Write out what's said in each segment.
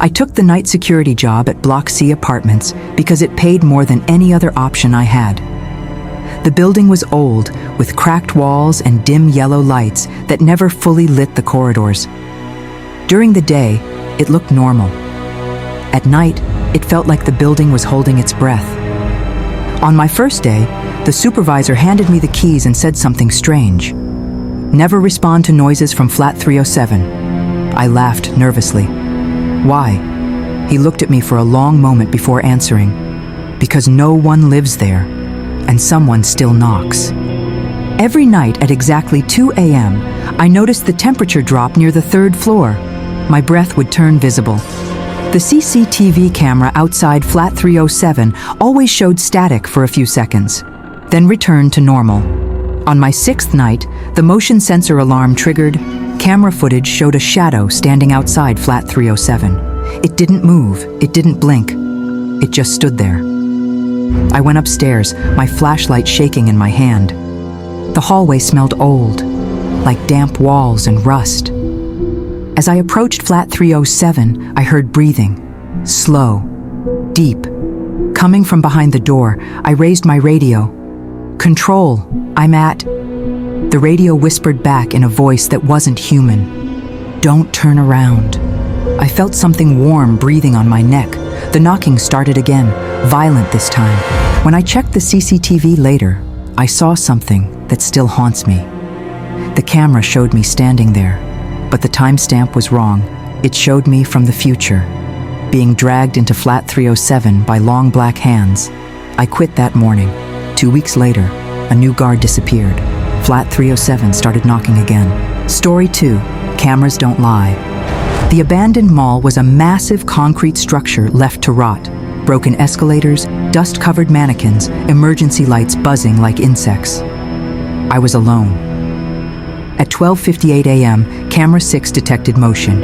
I took the night security job at Block C Apartments because it paid more than any other option I had. The building was old, with cracked walls and dim yellow lights that never fully lit the corridors. During the day, it looked normal. At night, it felt like the building was holding its breath. On my first day, the supervisor handed me the keys and said something strange. "Never respond to noises from flat 307. I laughed nervously. "Why?" He looked at me for a long moment before answering. "Because no one lives there, and someone still knocks." Every night at exactly 2 a.m., I noticed the temperature drop near the third floor. My breath would turn visible. The CCTV camera outside flat 307 always showed static for a few seconds, then returned to normal. On my sixth night, the motion sensor alarm triggered. Camera footage showed a shadow standing outside flat 307. It didn't move, it didn't blink. It just stood there. I went upstairs, my flashlight shaking in my hand. The hallway smelled old, like damp walls and rust. As I approached flat 307, I heard breathing, slow, deep. Coming from behind the door, I raised my radio. "Control, I'm at..." The radio whispered back in a voice that wasn't human. "Don't turn around." I felt something warm breathing on my neck. The knocking started again, violent this time. When I checked the CCTV later, I saw something that still haunts me. The camera showed me standing there, but the timestamp was wrong. It showed me from the future, being dragged into flat 307 by long black hands. I quit that morning. 2 weeks later, a new guard disappeared. Flat 307 started knocking again. Story 2, cameras don't lie. The abandoned mall was a massive concrete structure left to rot. Broken escalators, dust-covered mannequins, emergency lights buzzing like insects. I was alone. At 12:58 a.m., camera 6 detected motion.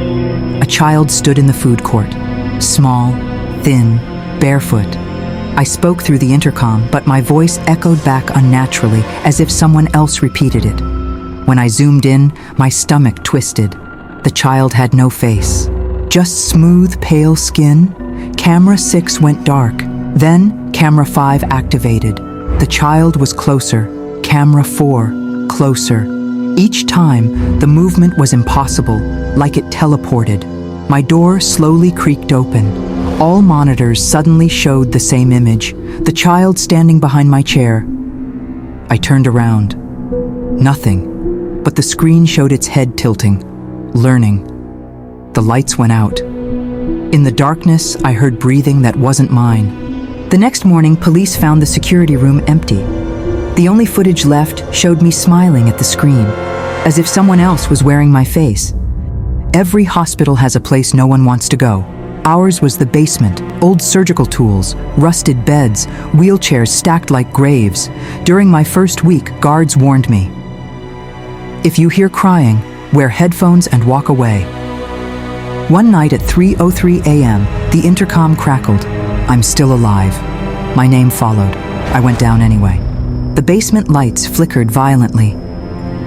A child stood in the food court. Small, thin, barefoot. I spoke through the intercom, but my voice echoed back unnaturally, as if someone else repeated it. When I zoomed in, my stomach twisted. The child had no face, just smooth, pale skin. Camera 6 went dark. Then, camera 5 activated. The child was closer. Camera 4, closer. Each time, the movement was impossible, like it teleported. My door slowly creaked open. All monitors suddenly showed the same image, the child standing behind my chair. I turned around. Nothing, but the screen showed its head tilting, learning. The lights went out. In the darkness, I heard breathing that wasn't mine. The next morning, police found the security room empty. The only footage left showed me smiling at the screen, as if someone else was wearing my face. Every hospital has a place no one wants to go. Ours was the basement, old surgical tools, rusted beds, wheelchairs stacked like graves. During my first week, guards warned me. If you hear crying, wear headphones and walk away. One night at 3:03 a.m., the intercom crackled. I'm still alive. My name followed. I went down anyway. The basement lights flickered violently.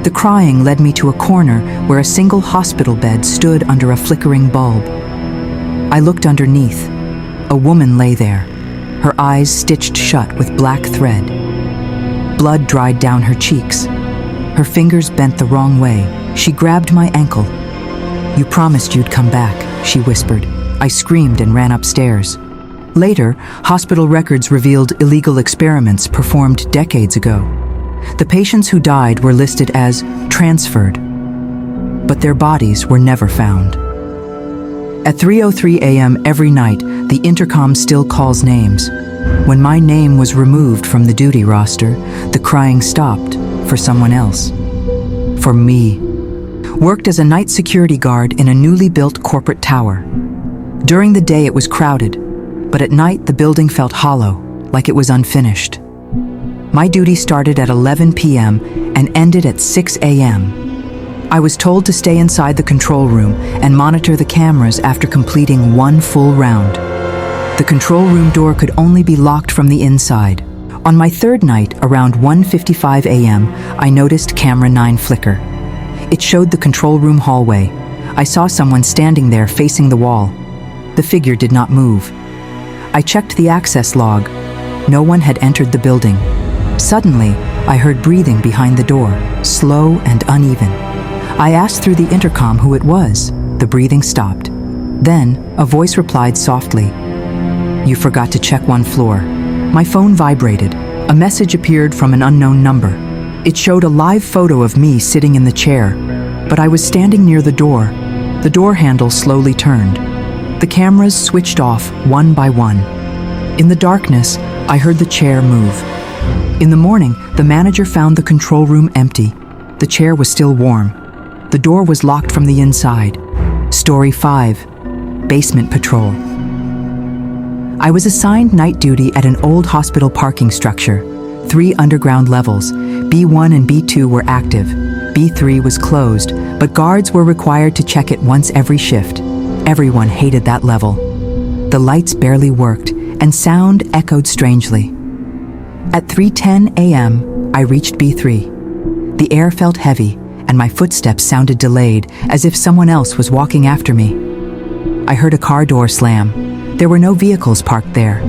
The crying led me to a corner where a single hospital bed stood under a flickering bulb. I looked underneath. A woman lay there, her eyes stitched shut with black thread. Blood dried down her cheeks. Her fingers bent the wrong way. She grabbed my ankle. "You promised you'd come back," she whispered. I screamed and ran upstairs. Later, hospital records revealed illegal experiments performed decades ago. The patients who died were listed as transferred, but their bodies were never found. At 3:03 a.m. every night, the intercom still calls names. When my name was removed from the duty roster, the crying stopped for someone else. For me. Worked as a night security guard in a newly built corporate tower. During the day it was crowded, but at night the building felt hollow, like it was unfinished. My duty started at 11 p.m. and ended at 6 a.m. I was told to stay inside the control room and monitor the cameras after completing one full round. The control room door could only be locked from the inside. On my third night, around 1:55 a.m., I noticed camera 9 flicker. It showed the control room hallway. I saw someone standing there facing the wall. The figure did not move. I checked the access log. No one had entered the building. Suddenly, I heard breathing behind the door, slow and uneven. I asked through the intercom who it was. The breathing stopped. Then, a voice replied softly, "You forgot to check one floor." My phone vibrated. A message appeared from an unknown number. It showed a live photo of me sitting in the chair, but I was standing near the door. The door handle slowly turned. The cameras switched off one by one. In the darkness, I heard the chair move. In the morning, the manager found the control room empty. The chair was still warm. The door was locked from the inside. Story 5. Basement Patrol. I was assigned night duty at an old hospital parking structure. 3 underground levels. B1 and B2 were active. B3 was closed, but guards were required to check it once every shift. Everyone hated that level. The lights barely worked, and sound echoed strangely. At 3:10 a.m., I reached B3. The air felt heavy, and my footsteps sounded delayed, as if someone else was walking after me. I heard a car door slam. There were no vehicles parked there.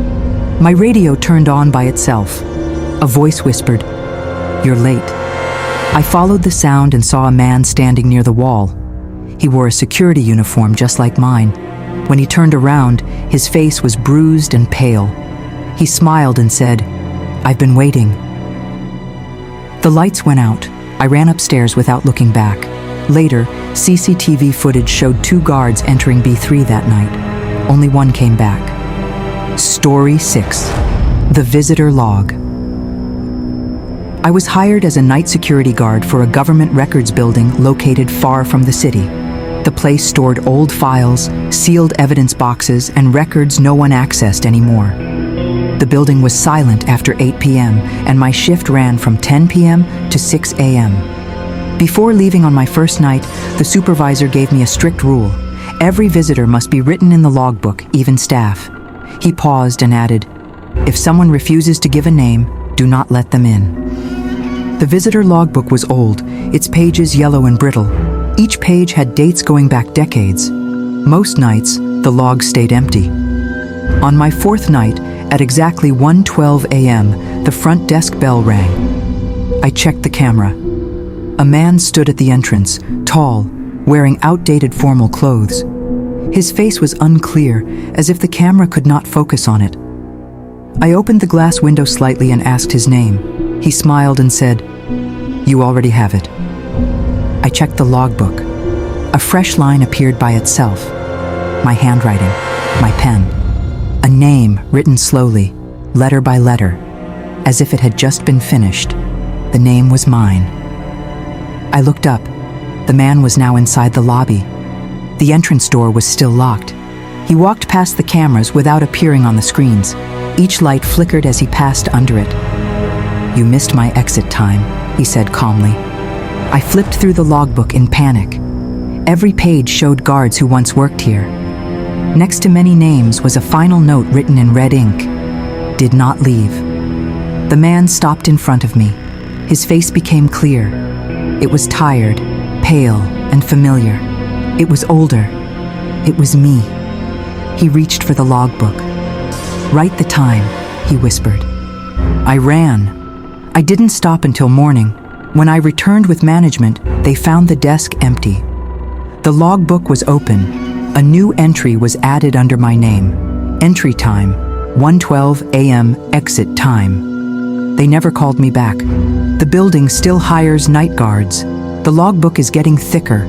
My radio turned on by itself. A voice whispered, "You're late." I followed the sound and saw a man standing near the wall. He wore a security uniform just like mine. When he turned around, his face was bruised and pale. He smiled and said, "I've been waiting." The lights went out. I ran upstairs without looking back. Later, CCTV footage showed 2 guards entering B3 that night. Only one came back. Story 6. The Visitor Log. I was hired as a night security guard for a government records building located far from the city. The place stored old files, sealed evidence boxes, and records no one accessed anymore. The building was silent after 8 p.m., and my shift ran from 10 p.m. to 6 a.m. Before leaving on my first night, the supervisor gave me a strict rule. Every visitor must be written in the logbook, even staff. He paused and added, "If someone refuses to give a name, do not let them in." The visitor logbook was old, its pages yellow and brittle. Each page had dates going back decades. Most nights, the log stayed empty. On my 4th night, at exactly 1:12 a.m., the front desk bell rang. I checked the camera. A man stood at the entrance, tall, wearing outdated formal clothes. His face was unclear, as if the camera could not focus on it. I opened the glass window slightly and asked his name. He smiled and said, "You already have it." I checked the logbook. A fresh line appeared by itself. My handwriting, my pen. A name written slowly, letter by letter, as if it had just been finished. The name was mine. I looked up. The man was now inside the lobby. The entrance door was still locked. He walked past the cameras without appearing on the screens. Each light flickered as he passed under it. "You missed my exit time," he said calmly. I flipped through the logbook in panic. Every page showed guards who once worked here. Next to many names was a final note written in red ink. "Did not leave." The man stopped in front of me. His face became clear. It was tired, pale, and familiar. It was older. It was me. He reached for the logbook. "Write the time," he whispered. I ran. I didn't stop until morning. When I returned with management, they found the desk empty. The logbook was open. A new entry was added under my name. Entry time, 1:12 a.m. exit time. They never called me back. The building still hires night guards. The logbook is getting thicker,